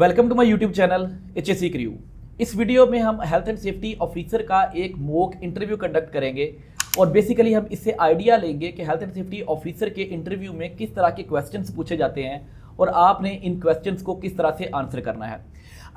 Welcome to my YouTube channel HSC crew. इस वीडियो में हम हेल्थ एंड सेफ्टी ऑफिसर का एक मॉक इंटरव्यू कंडक्ट करेंगे और बेसिकली हम इससे आइडिया लेंगे कि हेल्थ एंड सेफ्टी ऑफिसर के इंटरव्यू में किस तरह के क्वेश्चंस पूछे जाते हैं और आपने इन क्वेश्चंस को किस तरह से आंसर करना है।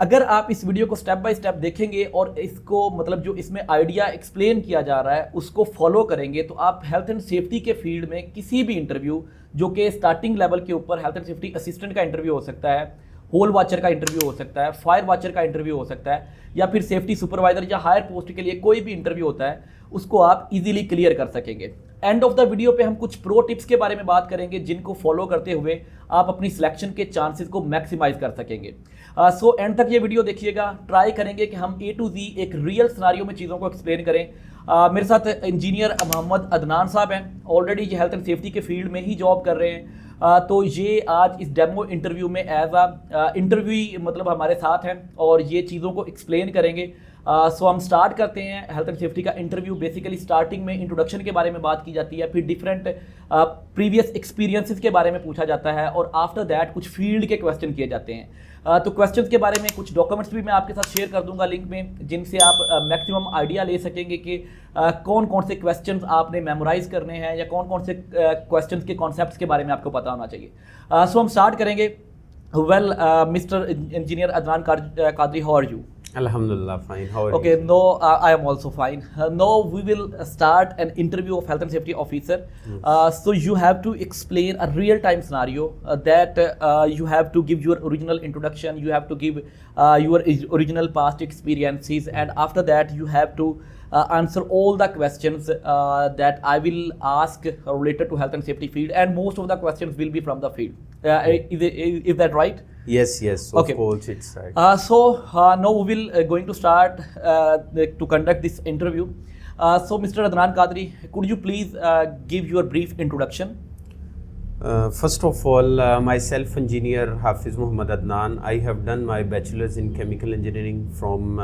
अगर आप इस वीडियो को स्टेप बाय स्टेप देखेंगे और इसको मतलब जो इसमें आइडिया एक्सप्लेन किया जा रहा है उसको फॉलो करेंगे तो आप हेल्थ एंड सेफ्टी के फील्ड में किसी भी इंटरव्यू जो कि स्टार्टिंग लेवल के ऊपर हेल्थ एंड सेफ्टी असिस्टेंट का इंटरव्यू हो सकता है, होल वॉचर का इंटरव्यू हो सकता है, फायर वॉचर का इंटरव्यू हो सकता है या फिर सेफ्टी सुपरवाइजर या हायर पोस्ट के लिए कोई भी इंटरव्यू होता है उसको आप इजीली क्लियर कर सकेंगे। एंड ऑफ द वीडियो पे हम कुछ प्रो टिप्स के बारे में बात करेंगे जिनको फॉलो करते हुए आप अपनी सिलेक्शन के चांसेस को मैक्सिमाइज कर सकेंगे। सो एंड तक ये वीडियो देखिएगा। ट्राई करेंगे कि हम A to Z एक रियल सिनारियो में चीज़ों को एक्सप्लेन करें। मेरे साथ इंजीनियर मोहम्मद अदनान साहब हैं, ऑलरेडी ये हेल्थ एंड सेफ्टी के फील्ड में ही जॉब कर रहे हैं। तो ये आज इस डेमो इंटरव्यू में एज इंटरव्यू मतलब हमारे साथ हैं और ये चीज़ों को एक्सप्लेन करेंगे। सो हम स्टार्ट करते हैं। हेल्थ एंड सेफ्टी का इंटरव्यू बेसिकली स्टार्टिंग में इंट्रोडक्शन के बारे में बात की जाती है, फिर डिफरेंट प्रीवियस एक्सपीरियंसेस के बारे में पूछा जाता है और आफ्टर दैट कुछ फील्ड के क्वेश्चन किए जाते हैं। तो क्वेश्चंस के बारे में कुछ डॉक्यूमेंट्स भी मैं आपके साथ शेयर कर दूंगा लिंक में, जिनसे आप मैक्सिमम आइडिया ले सकेंगे कि कौन कौन से क्वेश्चंस आपने मेमोराइज करने हैं या कौन कौन से क्वेश्चंस के कॉन्सेप्ट्स के बारे में आपको पता होना चाहिए। सो हम स्टार्ट करेंगे। Well mister engineer Adnan Qadri, how are you? Alhamdulillah, fine. How are Okay, you? no, I am also fine. Now we will start an interview of health and safety officer. So you have to explain a real-time scenario that you have to give your original introduction. You have to give your original past experiences, and after that you have to answer all the questions that I will ask related to health and safety field, and most of the questions will be from the field. Is that right? Yes, Okay. of course, it's right. So now we will going to start to conduct this interview. So Mr. Adnan Kadri, could you please give your brief introduction? First of all, myself, engineer Hafiz Muhammad Adnan. I have done my bachelor's in chemical engineering from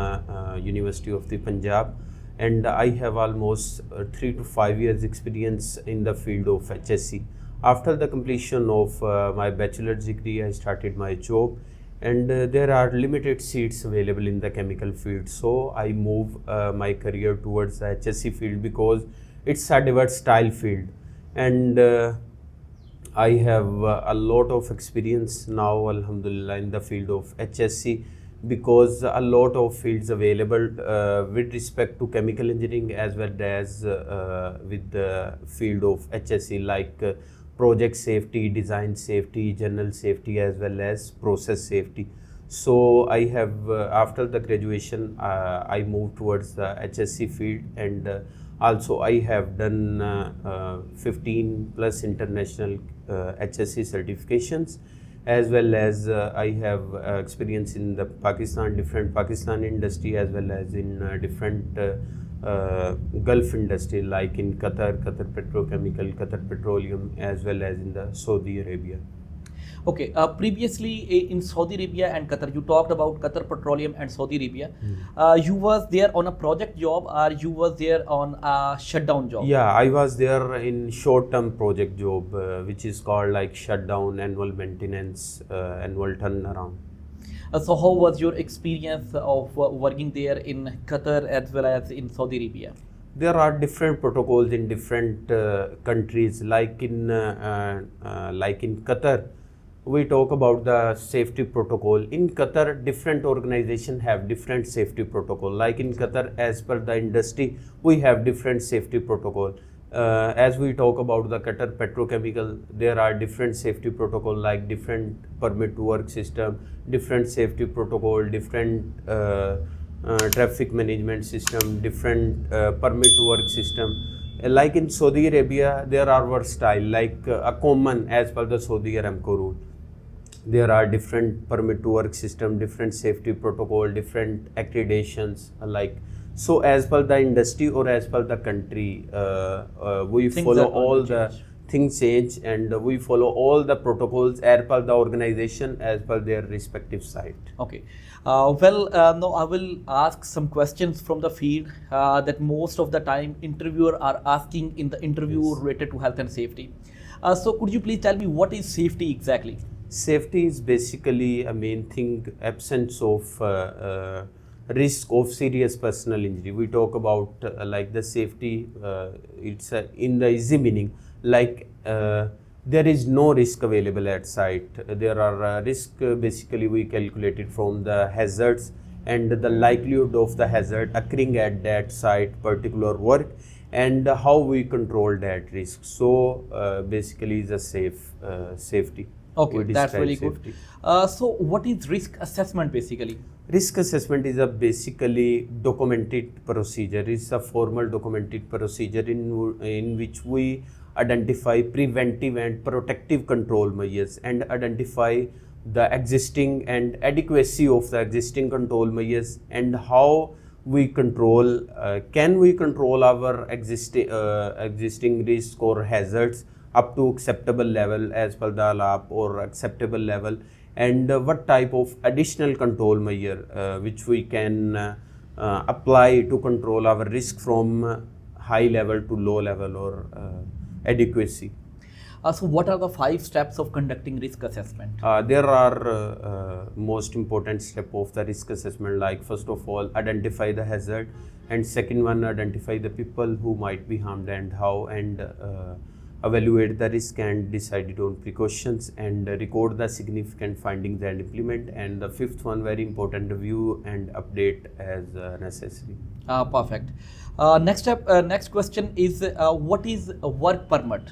University of the Punjab, and I have almost 3 to 5 years experience in the field of HSC. After the completion of my bachelor's degree, I started my job, and there are limited seats available in the chemical field. So I move my career towards the HSC field because it's a versatile field, and I have a lot of experience now, alhamdulillah, in the field of HSC because a lot of fields available with respect to chemical engineering as well as with the field of HSC like project safety, design safety, general safety as well as process safety. So I have after the graduation I moved towards the HSC field, and also I have done 15 plus international HSC certifications, as well as I have experience in the different Pakistan industry as well as in different Gulf industry like in Qatar Petrochemical, Qatar Petroleum, as well as in the Saudi Arabia. Okay, previously in Saudi Arabia and Qatar, you talked about Qatar Petroleum and Saudi Arabia. You was there on a project job or you was there on a shutdown job? Yeah, I was there in short-term project job, which is called like shutdown, annual maintenance, annual turnaround. So how was your experience of working there in Qatar as well as in Saudi Arabia? There are different protocols in different countries. Like in Qatar, we talk about the safety protocol. In Qatar, different organizations have different safety protocol. Like in Qatar, as per the industry, we have different safety protocol. As we talk about the Qatar Petrochemical, there are different safety protocol like different permit to work system, different safety protocol, different traffic management system, different permit to work system. Like in Saudi Arabia, there are versatile like a common as per the Saudi Aramco rule. There are different permit to work system, different safety protocol, different accreditations like. So as per the industry or as per the country, we follow all the things change, and we follow all the protocols as per the organization as per their respective site. Okay. Now I will ask some questions from the field that most of the time interviewer are asking in the interview related to health and safety. So could you please tell me what is safety exactly? Safety is basically a main thing, absence of risk of serious personal injury. We talk about like the safety, it's in the easy meaning, like there is no risk available at site. There are risk basically we calculated from the hazards and the likelihood of the hazard occurring at that site particular work, and how we control that risk. So basically is a safety. Okay, We that's describe really safety. good. So what is risk assessment basically? Risk assessment is a basically documented procedure. It's a formal documented procedure in which we identify preventive and protective control measures and identify the existing and adequacy of the existing control measures and how we control, can we control our existing risk or hazards up to acceptable level as per the LAP or acceptable level, and what type of additional control measure which we can apply to control our risk from high level to low level or adequacy. So what are the 5 steps of conducting risk assessment? There are most important step of the risk assessment, like first of all identify the hazard, and second one identify the people who might be harmed and how, and evaluate the risk and decide on precautions, and record the significant findings and implement, and the fifth one very important, review and update as necessary. Perfect. Next step, next question is what is a work permit?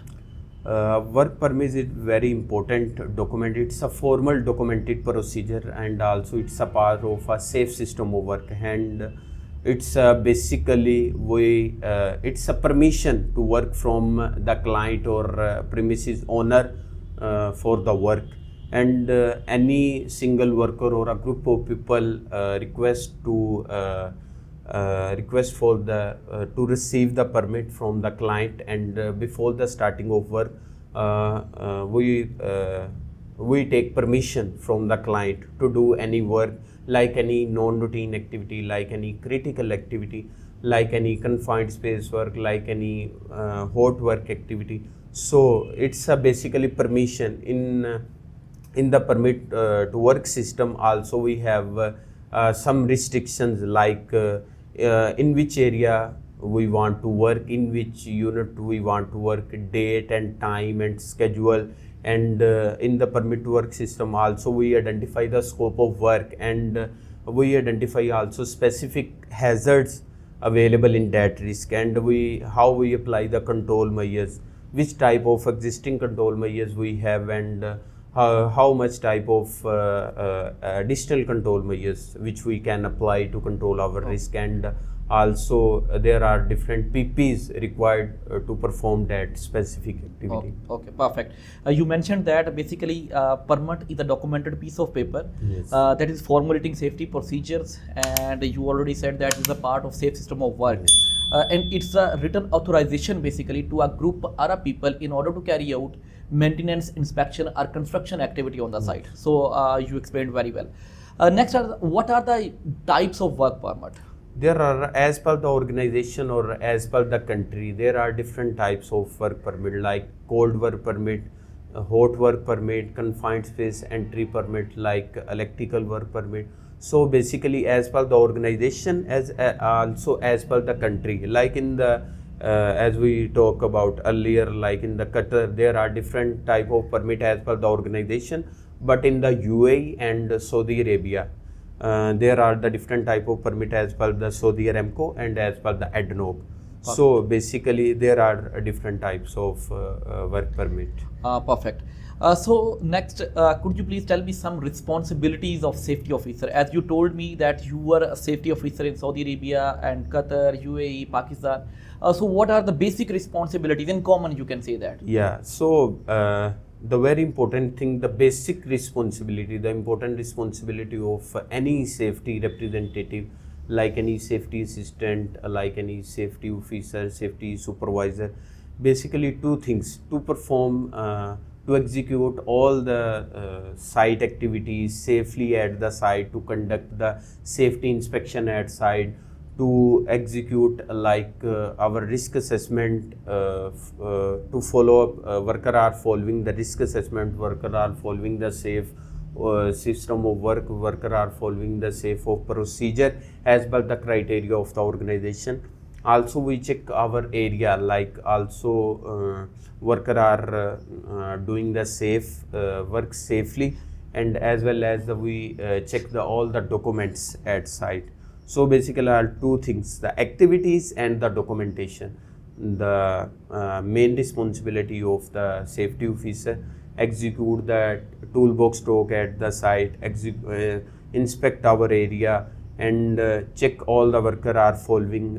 Work permit is very important document. It's a formal documented procedure, and also it's a part of a safe system of work, and it's basically it's a permission to work from the client or premises owner for the work, and any single worker or a group of people request for the to receive the permit from the client, and before the starting of work we take permission from the client to do any work, like any non-routine activity, like any critical activity, like any confined space work, like any hot work activity. So it's a basically permission in the permit to work system. Also we have some restrictions, like in which area we want to work, in which unit we want to work, date and time and schedule, and in the permit to work system also we identify the scope of work, and we identify also specific hazards available in that risk, and how we apply the control measures, which type of existing control measures we have, and how much type of additional control measures which we can apply to control our risk, and also there are different PPs required to perform that specific activity. Okay, perfect. You mentioned that basically permit is a documented piece of paper. Yes. That is formulating safety procedures, and you already said that is a part of safe system of work. Yes. And it's a written authorization basically to a group or a people in order to carry out maintenance, inspection or construction activity on the site. So you explained very well. Next, what are the types of work permit? There are, as per the organization or as per the country, there are different types of work permit, like cold work permit, hot work permit, confined space entry permit, like electrical work permit. So basically as per the organization, as also as per the country, like in the as we talk about earlier, like in the Qatar, there are different type of permit as per the organization, but in the UAE and Saudi Arabia, there are the different type of permit as per the Saudi Aramco and as per the ADNOC. So basically there are different types of work permit. Perfect. So next, could you please tell me some responsibilities of safety officer? As you told me that you were a safety officer in Saudi Arabia and Qatar, UAE, Pakistan. So what are the basic responsibilities in common, you can say that? Yeah, so the very important thing, the basic responsibility, the important responsibility of any safety representative, like any safety assistant, like any safety officer, safety supervisor, basically two things: to perform, to execute all the site activities safely at the site, to conduct the safety inspection at site, to execute our risk assessment, to follow up. Worker are following the risk assessment, worker are following the safe system of work, worker are following the safe of procedure as per the criteria of the organization. Also we check our area, worker are doing the safe work safely, and as well as we check all the documents at site. So basically are two things: the activities and the documentation. The main responsibility of the safety officer: execute the toolbox talk at the site, inspect our area, and check all the worker are following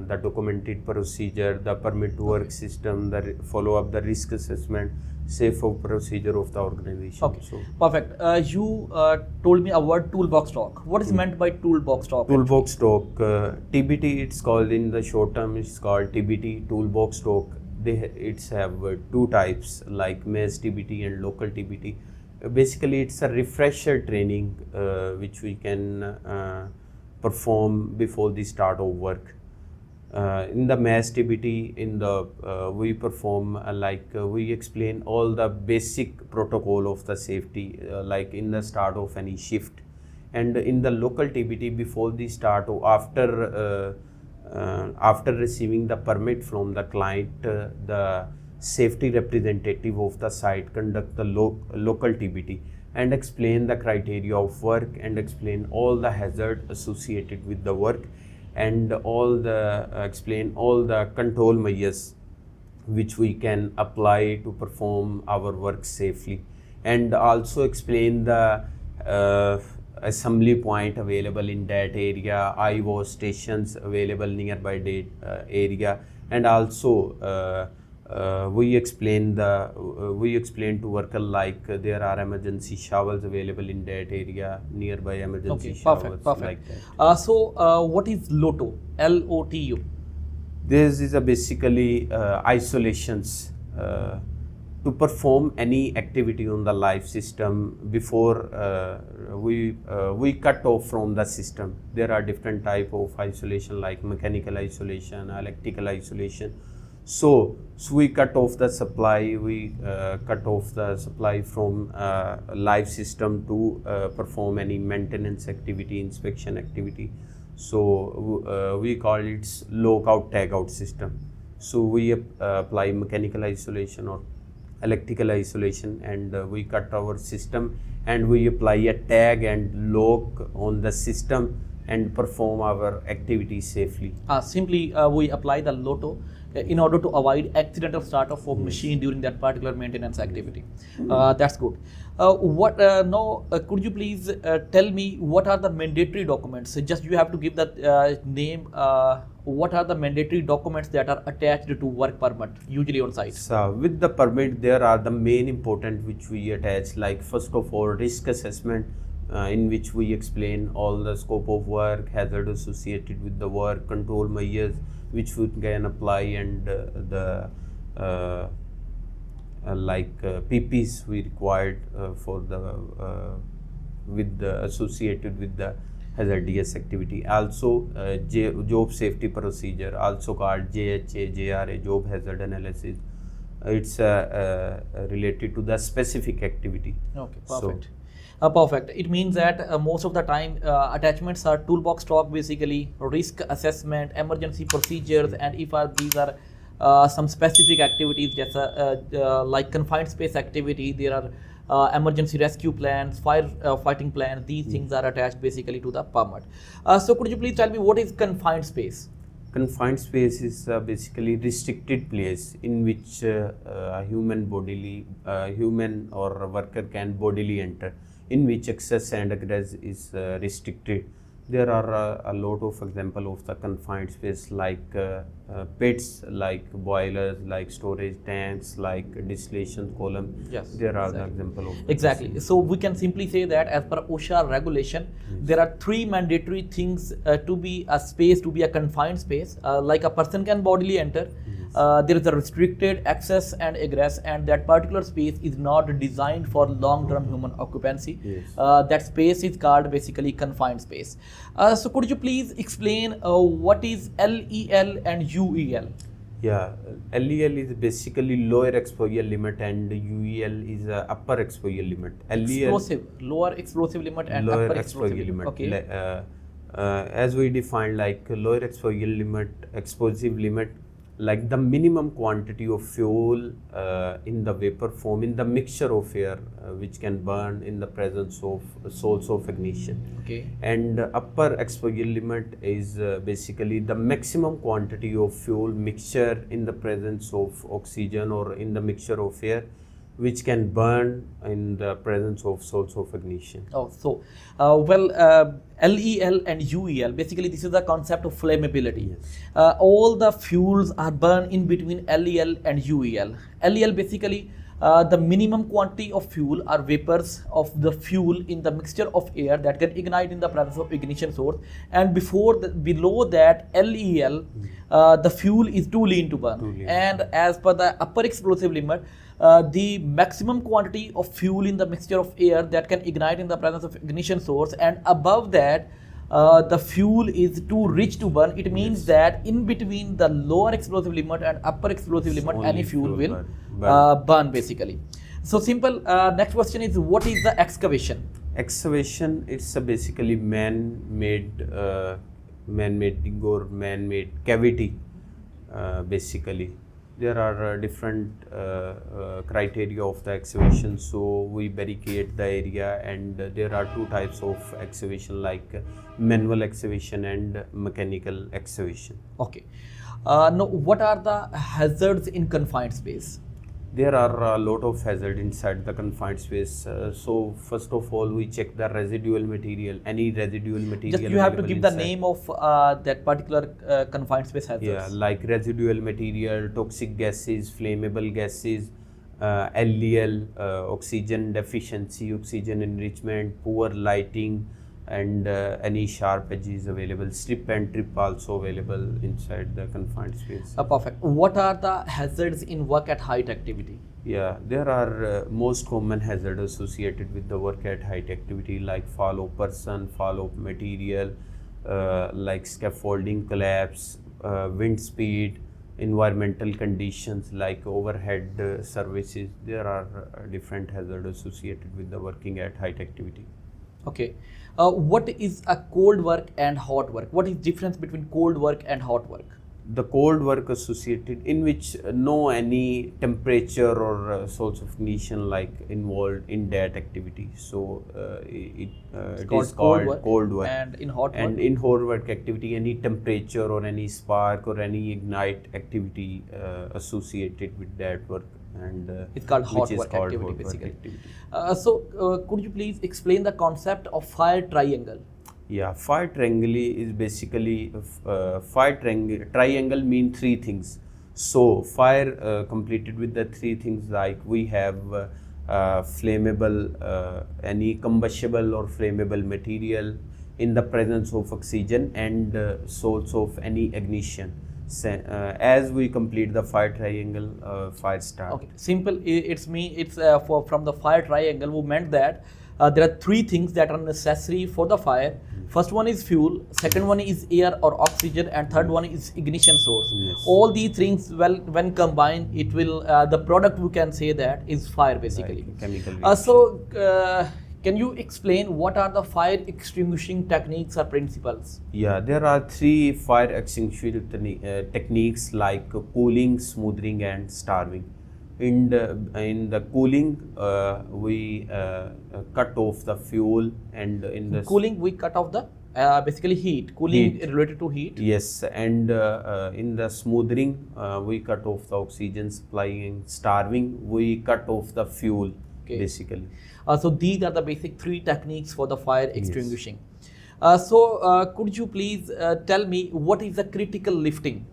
the documented procedure, the permit to work system, the follow up the risk assessment, safe of procedure of the organization. Okay, so perfect. You told me a word, toolbox talk. What is meant by toolbox talk? Toolbox talk, TBT, it's called in the short term, it's called TBT, toolbox talk. It's have two types, like mass TBT and local TBT. Basically it's a refresher training which we can perform before the start of work. In the mass TBT, we perform we explain all the basic protocol of the safety, like in the start of any shift. And in the local TBT, before the start or after receiving the permit from the client, the safety representative of the site conduct the local TBT and explain the criteria of work and explain all the hazard associated with the work, and explain all the control measures which we can apply to perform our work safely, and also explain the assembly point available in that area, IWAS stations available nearby that area, and also we explain to worker there are emergency showers available in that area, nearby emergency showers. Perfect. Like that. So what is LOTO? LOTU? This is basically isolations to perform any activity on the live system before we cut off from the system. There are different type of isolation, like mechanical isolation, electrical isolation. So we cut off the supply. We cut off the supply from live system to perform any maintenance activity, inspection activity. So we call it lockout tagout system. So we apply mechanical isolation or electrical isolation, and we cut our system, and we apply a tag and lock on the system and perform our activity safely. Simply we apply the LOTO in order to avoid accidental start of a machine during that particular maintenance activity. That's good. Could you please tell me what are the mandatory documents? Just you have to give the name. What are the mandatory documents that are attached to work permit usually on site? So with the permit, there are the main important which we attach, like first of all risk assessment, in which we explain all the scope of work, hazard associated with the work, control measures which we can apply, and the PPs we required for the associated with the hazardous activity. Also job safety procedure, also called JHA, JRA, job hazard analysis. It's related to the specific activity. Okay, perfect. Perfect. It means that most of the time attachments are toolbox talk, basically risk assessment, emergency procedures, and if these are some specific activities, just like confined space activity, there are emergency rescue plans, fighting plans. These things are attached basically to the permit. So could you please tell me what is confined space? Confined space is basically restricted place in which a human or a worker can bodily enter, in which access and egress is restricted. There are a lot of example of the confined space, like pits, like boilers, like storage tanks, like distillation column. Yes, there are the example of exactly. So we can simply say that as per OSHA regulation, there are three mandatory things to be a space, to be a confined space. Like a person can bodily enter, there is a restricted access and egress, and that particular space is not designed for long-term human occupancy. Yes. That space is called basically confined space. So could you please explain what is LEL and UEL? Yeah, LEL is basically lower exposure limit and UEL is upper exposure limit. Explosive, lower explosive limit and lower upper exposure explosive limit. Okay. As we defined, like lower exposure limit, explosive limit, like the minimum quantity of fuel in the vapor form in the mixture of air which can burn in the presence of source of ignition. Okay. And upper exposure limit is basically the maximum quantity of fuel mixture in the presence of oxygen or in the mixture of air which can burn in the presence of source of ignition. Oh, so LEL and UEL, basically this is the concept of flammability. Yes. All the fuels are burned in between LEL and UEL. LEL basically the minimum quantity of fuel or vapors of the fuel in the mixture of air that can ignite in the presence of ignition source, and below that LEL the fuel is too lean to burn. And as per the upper explosive limit, the maximum quantity of fuel in the mixture of air that can ignite in the presence of ignition source, and above that the fuel is too rich to burn. It means that in between the lower explosive limit and upper explosive limit, Only any fuel will burn. burn basically. So simple. Next question is, what is the excavation? Excavation, it's a basically man-made dig or man-made cavity. Basically, there are different criteria of the excavation. So we barricade the area, and there are two types of excavation, like manual excavation and mechanical excavation. Okay. Now, what are the hazards in confined space? There are a lot of hazard inside the confined space. So first of all, we check the residual material, any residual material. Just you have to give the inside. name of that particular confined space hazards. Yeah, like residual material, toxic gases, flammable gases, LEL, oxygen deficiency, oxygen enrichment, poor lighting, and any sharp edges available. Slip and trip also available inside the confined space. Perfect. What are the hazards in work at height activity? Yeah, there are most common hazards associated with the work at height activity, like fall of person, fall of material, like scaffolding collapse, wind speed, environmental conditions like overhead services. There are different hazards associated with the working at height activity. Okay. What is a cold work and hot work? What is difference between cold work and hot work? The cold work associated in which no any temperature or source of ignition like involved in that activity. So it is called cold work. And in hot work? And in hot work activity, any temperature or any spark or any ignite activity associated with that work, and it's called hot which work is called activity hot basically. work activity. So could you please explain the concept of fire triangle? Yeah, fire triangle is basically triangle mean three things. So fire completed with the three things, like we have flammable, any combustible or flammable material in the presence of oxygen, and source of any ignition. As we complete the fire triangle, fire starts. Okay, simple. It's from the fire triangle. We meant that there are three things that are necessary for the fire. First one is fuel, second one is air or oxygen, and third one is ignition source. Yes. All these things, well, when combined, it will the product we can say that is fire basically. Like chemical reaction. So can you explain what are the fire extinguishing techniques or principles? Yeah, there are three fire extinguishing techniques, like cooling, smoothing, and starving. In the cooling, we cut off the fuel, and in the Cooling, we cut off the basically heat. Cooling related to heat. Yes, and in the smoothing, we cut off the oxygen supply. In starving, we cut off the fuel. Okay. Basically. So these are the basic three techniques for the fire extinguishing. Could you please tell me what is the critical lifting?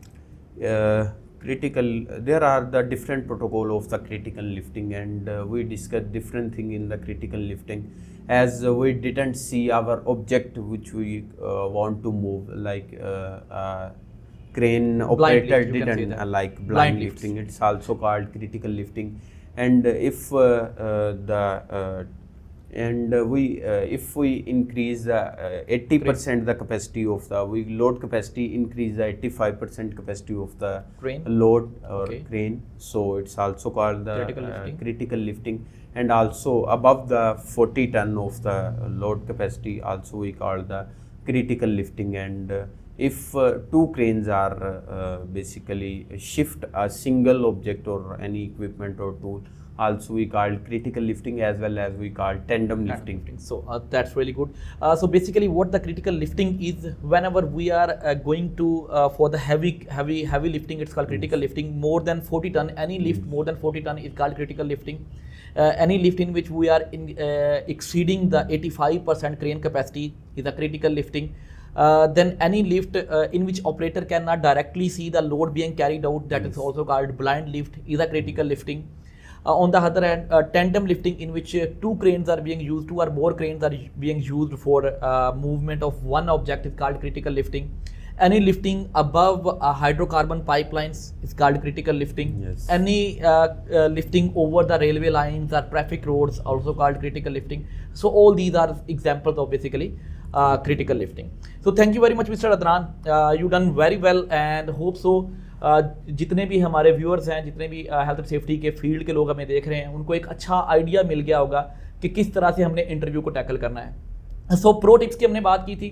There are the different protocol of the critical lifting, and we discussed different thing in the critical lifting, as we didn't see our object which we want to move, like crane operator lift, you can say didn't that. like Blind blind lifts. lifting. It's also called critical lifting. And if if we increase the 80% the capacity of the load capacity, increase the 85% capacity of the Crane. load or Okay. crane, so it's also called the Critical lifting. critical lifting. And also above the 40 ton of the load capacity, also we call the critical lifting. And if two cranes are basically shift a single object or any equipment or tool, also we call critical lifting, as well as we call tandem lifting. So that's really good. So basically, what the critical lifting is, whenever we are going to for the heavy lifting, it's called critical lifting. More than 40 ton, any lift more than 40 ton is called critical lifting. Any lift in which we are exceeding the 85% crane capacity is a critical lifting. Then any lift in which operator cannot directly see the load being carried out, that is also called blind lift, is a critical lifting. On the other hand, tandem lifting, in which two cranes are being used, two or more cranes are being used for movement of one object, is called critical lifting. Any lifting above hydrocarbon pipelines is called critical lifting. Yes. Any lifting over the railway lines or traffic roads, also called critical lifting. So all these are examples of basically critical lifting. So thank you very much, Mr. Adnan. You done very well and hope so. जितने भी हमारे viewers हैं, जितने भी health and safety के field के लोग हमें देख रहे हैं, उनको एक अच्छा आइडिया मिल गया होगा कि किस तरह से हमने इंटरव्यू को टैकल करना है। सो प्रो टिप्स की हमने बात की थी।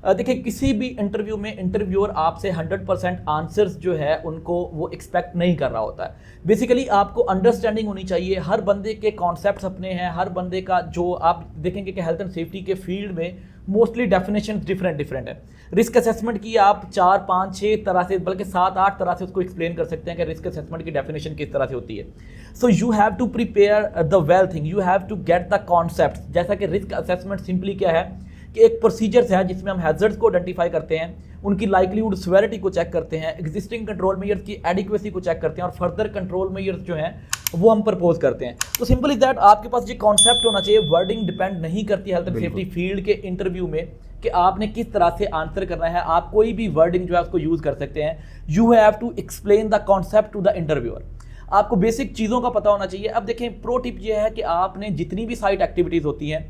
देखिए, किसी भी इंटरव्यू में इंटरव्यूअर आपसे 100% आंसर्स जो है उनको वो एक्सपेक्ट नहीं कर रहा होता है। बेसिकली आपको अंडरस्टैंडिंग होनी चाहिए, हर बंदे के कॉन्सेप्ट्स अपने हैं, हर बंदे का जो आप देखेंगे कि हेल्थ एंड सेफ्टी के फील्ड में मोस्टली डेफिनेशन डिफरेंट है। रिस्क असेसमेंट की आप 4, 5, 6 तरह से, बल्कि 7, 8 तरह से उसको एक्सप्लेन कर सकते हैं कि रिस्क असेसमेंट की डेफिनेशन किस तरह से होती है। So you have to prepare the well thing, you have to get the concept. जैसा कि रिस्क असेसमेंट सिंपली क्या है कि एक प्रोसीजर्स है जिसमें हम हैजर्ड्स को आइडेंटिफाई करते हैं, उनकी लाइकलीहुड सिवियरिटी को चेक करते हैं, एग्जिस्टिंग कंट्रोल मेजर्स की एडिक्वेसी को चेक करते हैं और फर्दर कंट्रोल मेजर्स जो हैं वो हम प्रपोज करते हैं। तो सिंपल इज दैट, आपके पास ये कॉन्सेप्ट होना चाहिए। वर्डिंग डिपेंड नहीं करती हेल्थ एंड सेफ्टी फील्ड के इंटरव्यू में कि आपने किस तरह से आंसर करना है। आप कोई भी वर्डिंग जो है उसको यूज कर सकते हैं। You have to explain the concept to the interviewer. आपको बेसिक चीज़ों का पता होना चाहिए। अब देखें, प्रो टिप ये है कि आपने जितनी भी साइट एक्टिविटीज़ होती हैं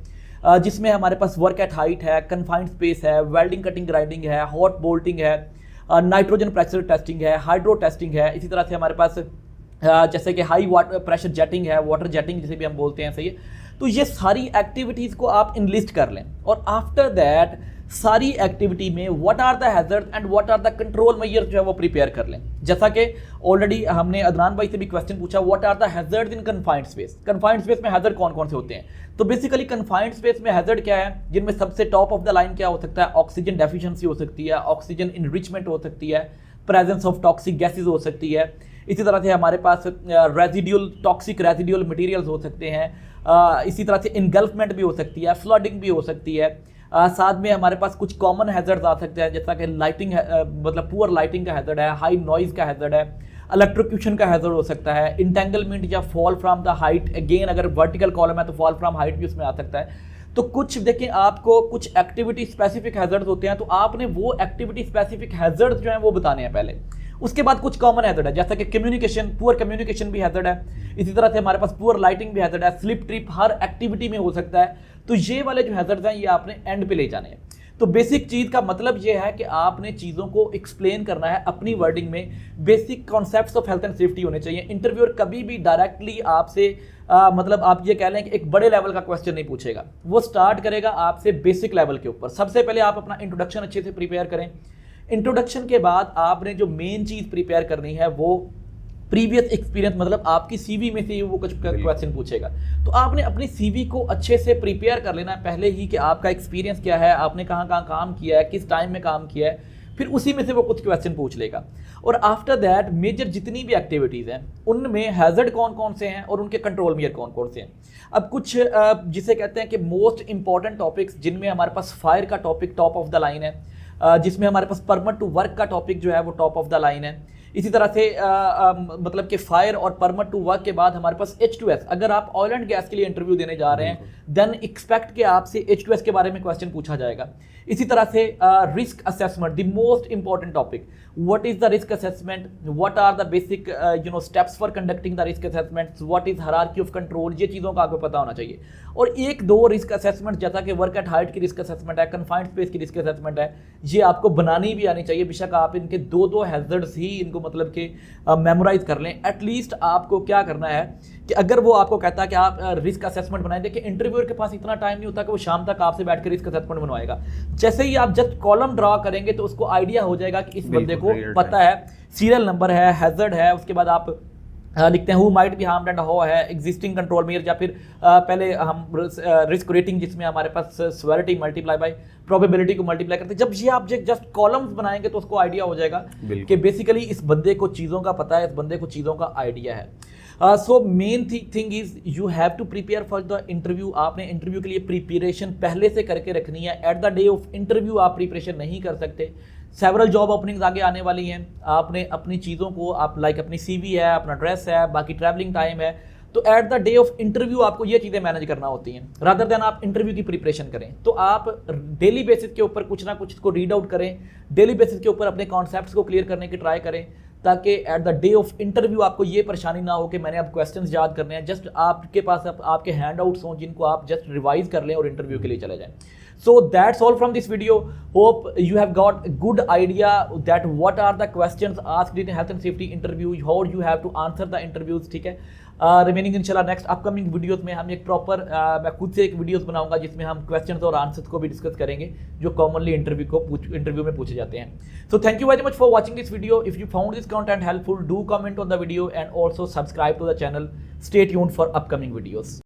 जिसमें हमारे पास वर्क एट हाइट है, कन्फाइंड स्पेस है, वेल्डिंग कटिंग ग्राइंडिंग है, हॉट बोल्टिंग है, नाइट्रोजन प्रेशर टेस्टिंग है, हाइड्रो टेस्टिंग है, इसी तरह से हमारे पास जैसे कि हाई वाटर प्रेशर जेटिंग है, वाटर जेटिंग जिसे भी हम बोलते हैं, सही है। तो ये सारी एक्टिविटीज़ को आप इनलिस्ट कर लें और आफ्टर दैट सारी एक्टिविटी में what are the hazard and what are the control measures जो है वो प्रिपेयर कर लें। जैसा कि ऑलरेडी हमने अदनान भाई से भी क्वेश्चन पूछा, what are the hazards in confined space. Confined space में हैजर्ड कौन कौन से होते हैं? तो बेसिकली कन्फाइंड स्पेस में हैजर्ड क्या है, जिनमें सबसे टॉप ऑफ द लाइन क्या हो सकता है? ऑक्सीजन डेफिशिएंसी हो सकती है, ऑक्सीजन इनरिचमेंट हो सकती है, प्रेजेंस ऑफ टॉक्सिक गैसेज हो सकती है। इसी तरह से हमारे पास रेजिड्यूल टॉक्सिक रेजिड्यूल मटेरियल्स हो सकते हैं। इसी तरह से इनगल्फमेंट भी हो सकती है, फ्लडिंग भी हो सकती है। साथ में हमारे पास कुछ कॉमन हैजर्ड्स आ सकते हैं, जैसा कि लाइटिंग मतलब पुअर लाइटिंग का हैजर्ड है, हाई नॉइज का हैजर्ड है, इलेक्ट्रोक्यूशन का हैजर्ड हो सकता है, इंटेंगलमेंट या fall from the height. Again अगर वर्टिकल कॉलम है तो फॉल फ्रॉम हाइट भी उसमें आ सकता है। तो कुछ देखें, आपको कुछ एक्टिविटी स्पेसिफिक हैजर्ड्स होते हैं, तो आपने वो एक्टिविटी स्पेसिफिक हैजर्ड्स जो हैं वो बताने हैं पहले। उसके बाद कुछ कॉमन हैजर्ड है, जैसा कि कम्युनिकेशन, पुअर कम्युनिकेशन भी हैजर्ड है। इसी तरह से हमारे पास पुअर लाइटिंग भी हैजर्ड है, स्लिप ट्रिप हर एक्टिविटी में हो सकता है। तो ये वाले जो हैजर्ड्स हैं ये आपने एंड पे ले जाने हैं। तो बेसिक चीज़ का मतलब ये है कि आपने चीज़ों को एक्सप्लेन करना है अपनी वर्डिंग में। Basic concepts of health and safety होने चाहिए। इंटरव्यूअर कभी भी डायरेक्टली आपसे मतलब आप ये कह लें कि एक बड़े लेवल का क्वेश्चन नहीं पूछेगा, वो स्टार्ट करेगा आपसे बेसिक लेवल के ऊपर। सबसे पहले आप अपना इंट्रोडक्शन अच्छे से प्रिपेयर करें। इंट्रोडक्शन के बाद आपने जो मेन चीज़ प्रिपेयर करनी है वो प्रीवियस एक्सपीरियंस, मतलब आपकी सीवी में से वो कुछ क्वेश्चन पूछेगा। तो आपने अपनी सीवी को अच्छे से प्रिपेयर कर लेना है पहले ही कि आपका एक्सपीरियंस क्या है, आपने कहाँ कहाँ काम किया है, किस टाइम में काम किया है, फिर उसी में से वो कुछ क्वेश्चन पूछ लेगा। और आफ्टर दैट मेजर जितनी भी एक्टिविटीज़ हैं उनमें हैजर्ड कौन कौन से हैं और उनके कंट्रोल मेजर कौन कौन से हैं। अब कुछ जिसे कहते हैं कि मोस्ट इंपॉर्टेंट टॉपिक्स, जिनमें हमारे पास फायर का topic top of the line है, जिसमें हमारे पास परमिट टू वर्क का टॉपिक जो है वो टॉप ऑफ द लाइन है। इसी तरह से मतलब कि फायर और परमिट टू वर्क के बाद हमारे पास H2S, अगर आप ऑयल एंड गैस के लिए इंटरव्यू देने जा रहे हैं देन एक्सपेक्ट कि आपसे H2S के बारे में क्वेश्चन पूछा जाएगा। इसी तरह से risk assessment, the most important topic, what is the risk assessment, what are the basic steps for conducting the risk assessment, what is hierarchy of control, ये चीज़ों का आपको पता होना चाहिए। और एक दो रिस्क असेसमेंट जैसा कि वर्क एट हाइट की रिस्क असेसमेंट है, कन्फाइंड स्पेस की रिस्क असेसमेंट है, ये आपको बनानी भी आनी चाहिए। बेशक आप इनके दो हैजर्ड्स ही इनको मतलब कि मेमोराइज कर लें। एटलीस्ट आपको क्या करना है कि अगर वो आपको कहता है कि आप रिस्क असेसमेंट बनाएं, देखिए इंटरव्यूअर के पास इतना टाइम नहीं होता कि वो शाम तक आपसे बैठ कर रिस्क असेसमेंट बनवाएगा। जैसे ही आप जस्ट कॉलम ड्रा करेंगे तो उसको आइडिया हो जाएगा कि इस बंदे को पता है, सीरियल नंबर है, हैजर्ड है, उसके बाद आप लिखते हैं who might be harmed and how है, एग्जिस्टिंग कंट्रोल मेजर, या फिर पहले हम रिस्क रेटिंग जिसमें हमारे पास सेवेरिटी मल्टीप्लाई बाय प्रोबेबिलिटी को मल्टीप्लाई करते हैं। जब ये आप जस्ट कॉलम्स बनाएंगे तो उसको आइडिया हो जाएगा कि बेसिकली इस बंदे को चीज़ों का पता है, इस बंदे को चीज़ों का आइडिया है। So main thing is you have to prepare for the interview. आपने इंटरव्यू के लिए प्रिपरेशन पहले से करके रखनी है। At the day of interview आप प्रिपरेशन नहीं कर सकते। सेवरल जॉब ओपनिंग्स आगे आने वाली हैं, आपने अपनी चीज़ों को आप लाइक अपनी CV है, अपना ड्रेस है, बाकी ट्रैवलिंग टाइम है, तो eight the day of interview आपको ये चीज़ें मैनेज करना होती हैं रादर देन आप इंटरव्यू की प्रिपरेशन करें। तो आप डेली बेसिस के ऊपर कुछ ना कुछ को रीड आउट करें, डेली बेसिस के ऊपर अपने कॉन्सेप्ट्स को क्लियर करने की ट्राई करें, ताकि eight the day of interview आपको ये परेशानी ना हो कि मैंने अब क्वेश्चंस याद करने हैं। जस्ट आपके पास आपके हैंड आउट्स हों जिनको आप जस्ट रिवाइज कर लें और इंटरव्यू के लिए चले जाएं। So that's all from this video. Hope you have got a good idea that what are the questions asked in health and safety interview, how you have to answer the interviews, ठीक है। Remaining इंशाल्लाह next upcoming videos में हम एक proper मैं खुद से एक वीडियोस बनाऊंगा जिसमें हम क्वेश्चंस और आंसर्स को भी डिस्कस करेंगे जो कॉमनली इंटरव्यू में पूछे जाते हैं। So thank you very much for watching this video. If you found this content helpful, do comment on the video and also subscribe to the channel. Stay tuned for upcoming videos.